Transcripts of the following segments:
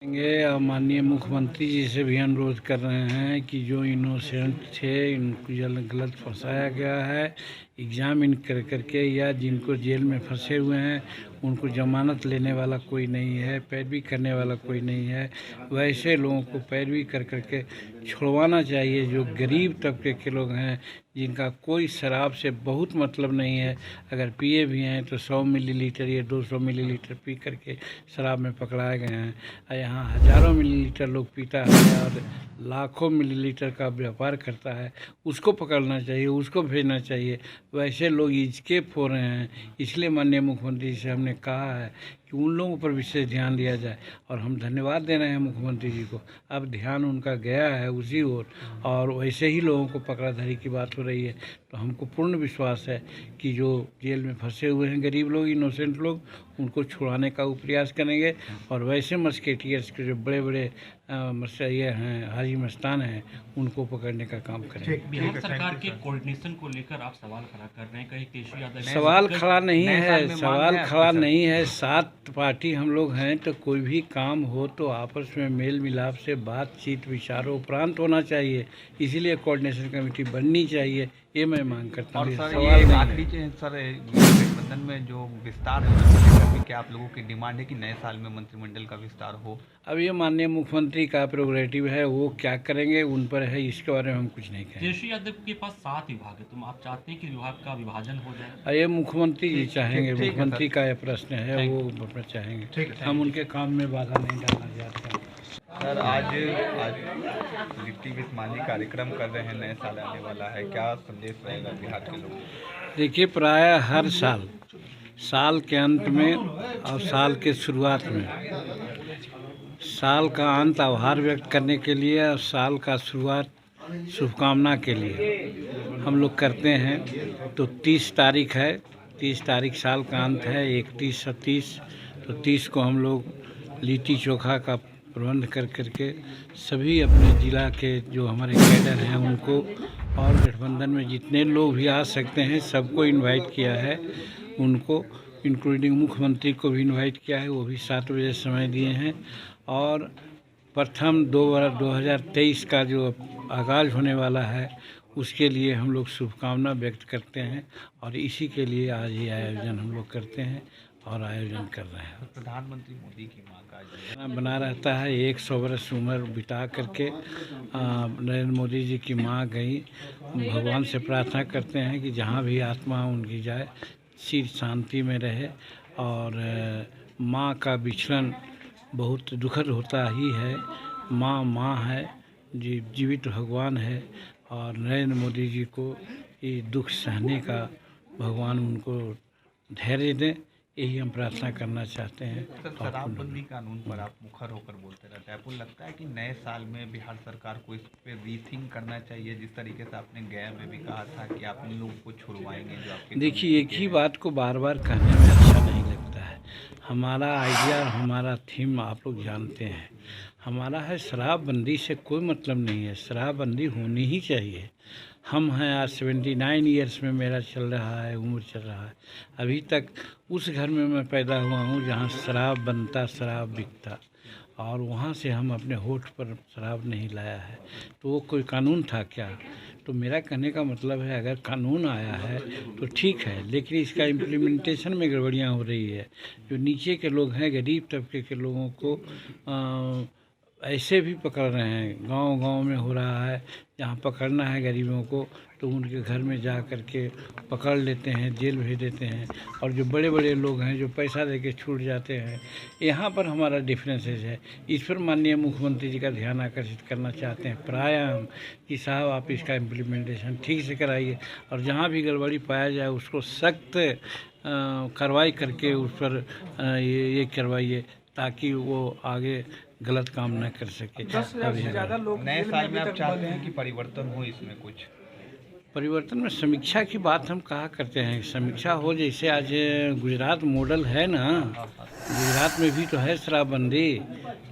और माननीय मुख्यमंत्री जी से भी अनुरोध कर रहे हैं कि जो इनोसेंट थे इनको गलत फंसाया गया है एग्ज़ाम इन करके या जिनको जेल में फंसे हुए हैं उनको ज़मानत लेने वाला कोई नहीं है, पैरवी करने वाला कोई नहीं है। वैसे लोगों को पैरवी करके छुड़वाना चाहिए। जो गरीब तबके के लोग हैं जिनका कोई शराब से बहुत मतलब नहीं है, अगर पिए भी हैं तो 100 मिलीलीटर या 200 मिलीलीटर पी करके शराब में पकड़ाए गए हैं। यहाँ हज़ारों मिलीलीटर लोग पीता है और लाखों मिलीलीटर का व्यापार करता है, उसको पकड़ना चाहिए, उसको भेजना चाहिए। वैसे लोग एस्केप हो रहे हैं, इसलिए माननीय मुख्यमंत्री जी से हमने कहा है कि उन लोगों पर विशेष ध्यान दिया जाए। और हम धन्यवाद दे रहे हैं मुख्यमंत्री जी को, अब ध्यान उनका गया है उसी ओर और वैसे ही लोगों को पकड़ा धरी की बात हो रही है। तो हमको पूर्ण विश्वास है कि जो जेल में फंसे हुए हैं गरीब लोग, इनोसेंट लोग, उनको छुड़ाने का वो प्रयास करेंगे। और वैसे मस्केटियर्स के जो बड़े बड़े ये हैं, हाजी मस्तान हैं, उनको पकड़ने का काम करेंगे। बिहार सरकार के कोऑर्डिनेशन को लेकर आप सवाल खड़ा कर रहे हैं, कहीं तेजस्वी यादव सवाल खड़ा नहीं है, सवाल खड़ा नहीं है। 7 पार्टी हम लोग हैं तो कोई भी काम हो तो आपस में मेल मिलाप से बातचीत विचारों उपरांत होना चाहिए, इसीलिए कोऑर्डिनेशन कमेटी बननी चाहिए, ये मैं मांग करता हूँ। सवाल ये आखिरी सर, गठबंधन में जो विस्तार है उसको लेकर भी क्या आप लोगों की डिमांड है कि नए साल में मंत्रिमंडल का विस्तार हो? अब ये माननीय मुख्यमंत्री का प्रोग्रेटिव है, वो क्या करेंगे उन पर है, इसके बारे में हम कुछ नहीं कहेंगे। तेजस्वी यादव के पास 7 विभाग है, तुम आप चाहते हैं कि विभाग का विभाजन हो जाए? ये मुख्यमंत्री जी चाहेंगे, मुख्यमंत्री का यह प्रश्न है, वो अपना चाहेंगे। हम उनके काम में बाधा नहीं डालना चाहते हैं। सर आज लिट्टी विद माली कार्यक्रम कर रहे हैं, नए साल आने वाला है, क्या संदेश रहेगा बिहार के लोगों को? देखिए, प्राय हर साल के अंत में और साल के शुरुआत में, साल का अंत आभार व्यक्त करने के लिए और साल का शुरुआत शुभकामना के लिए हम लोग करते हैं। तो 30 तारीख है, 30 तारीख साल का अंत है, 31 और 30, तो 30 को हम लोग लिट्टी चोखा का प्रबंध करके सभी अपने ज़िला के जो हमारे कैडर हैं उनको और गठबंधन में जितने लोग भी आ सकते हैं सबको इनवाइट किया है। उनको इंक्लूडिंग मुख्यमंत्री को भी इनवाइट किया है, वो भी 7 बजे समय दिए हैं। और प्रथम 2023 का जो आगाज़ होने वाला है उसके लिए हम लोग शुभकामना व्यक्त करते हैं और इसी के लिए आज ये आयोजन हम लोग करते हैं और आयोजन कर रहे हैं। प्रधानमंत्री मोदी की मां का बना रहता है, 100 वर्ष उम्र बिता करके नरेंद्र मोदी जी की मां गई, भगवान से प्रार्थना करते हैं कि जहां भी आत्मा उनकी जाए चिर शांति में रहे। और मां का विचरण बहुत दुखद होता ही है। माँ है, जीवित भगवान है और नरेंद्र मोदी जी को ये दुख सहने का भगवान उनको धैर्य दें, यही हम प्रार्थना करना चाहते हैं। सर, शराबबंदी कानून पर आप मुखर होकर बोलते रहते हैं, आपको लगता है कि नए साल में बिहार सरकार को इस पर रीथिंक करना चाहिए? जिस तरीके से आपने गया में भी कहा था कि आप उन लोगों को छुड़वाएंगे जो आपके, देखिए, एक ही बात को बार बार कहने में अच्छा नहीं लगता है। हमारा आइडिया और हमारा थीम आप लोग जानते हैं, हमारा है शराबबंदी से कोई मतलब नहीं है, शराबबंदी होनी ही चाहिए। हम हैं आज 79 ईयर्स में मेरा चल रहा है, उम्र चल रहा है, अभी तक उस घर में मैं पैदा हुआ हूँ जहाँ शराब बनता, शराब बिकता, और वहाँ से हम अपने होठ पर शराब नहीं लाया है। तो वो कोई कानून था क्या? तो मेरा कहने का मतलब है अगर कानून आया है तो ठीक है, लेकिन इसका इम्प्लीमेंटेशन में गड़बड़ियाँ हो रही है। जो नीचे के लोग हैं, गरीब तबके के लोगों को ऐसे भी पकड़ रहे हैं, गांव में हो रहा है। जहां पकड़ना है गरीबों को तो उनके घर में जा कर के पकड़ लेते हैं, जेल भेज देते हैं। और जो बड़े बड़े लोग हैं जो पैसा देके छूट जाते हैं, यहाँ पर हमारा डिफरेंसेस है। इस पर माननीय मुख्यमंत्री जी का ध्यान आकर्षित करना चाहते हैं प्राय हम कि साहब आप इसका इम्प्लीमेंटेशन ठीक से कराइए और जहाँ भी गड़बड़ी पाया जाए उसको सख्त कार्रवाई करके उस पर ये करवाइए ताकि वो आगे गलत काम न कर सके। 10 से ज़्यादा लोग नए साल में आप चाहते हैं कि परिवर्तन हो, इसमें कुछ परिवर्तन में समीक्षा की बात हम कहा करते हैं, समीक्षा हो। जैसे आज गुजरात मॉडल है ना, गुजरात में भी तो है शराबबंदी,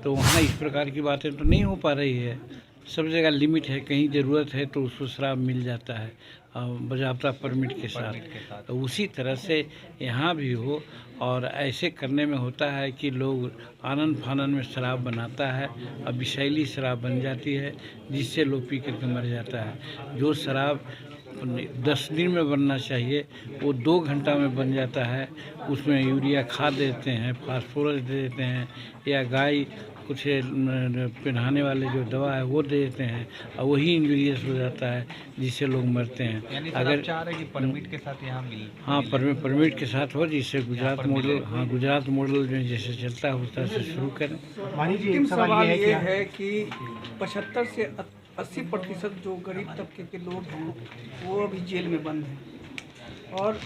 तो वहाँ इस प्रकार की बातें तो नहीं हो पा रही है। सब जगह लिमिट है, कहीं ज़रूरत है तो उसको शराब मिल जाता है बाज़ाब्ता परमिट के साथ। तो उसी तरह से यहाँ भी हो, और ऐसे करने में होता है कि लोग आनन फानन में शराब बनाता है और विषैली शराब बन जाती है, जिससे लोग पी करके मर जाता है। जो शराब 10 दिन में बनना चाहिए वो 2 घंटा में बन जाता है। उसमें यूरिया खाद देते हैं, फास्फोरस दे देते हैं, या गाय कुछ पिन्हाने वाले जो दवा है वो दे देते हैं, और वही इंजूरियस हो जाता है जिससे लोग मरते हैं। यानी सर अगर आप चाह रहे हैं कि परमिट के साथ यहाँ हाँ परमिट के साथ हो, जिससे गुजरात मॉडल, हाँ गुजरात मॉडल में जैसे चलता है उस तरह से शुरू करें। अंतिम सवाल ये है कि 75 से 80% जो गरीब तबके के लोग हैं वो अभी जेल में बंद हैं, और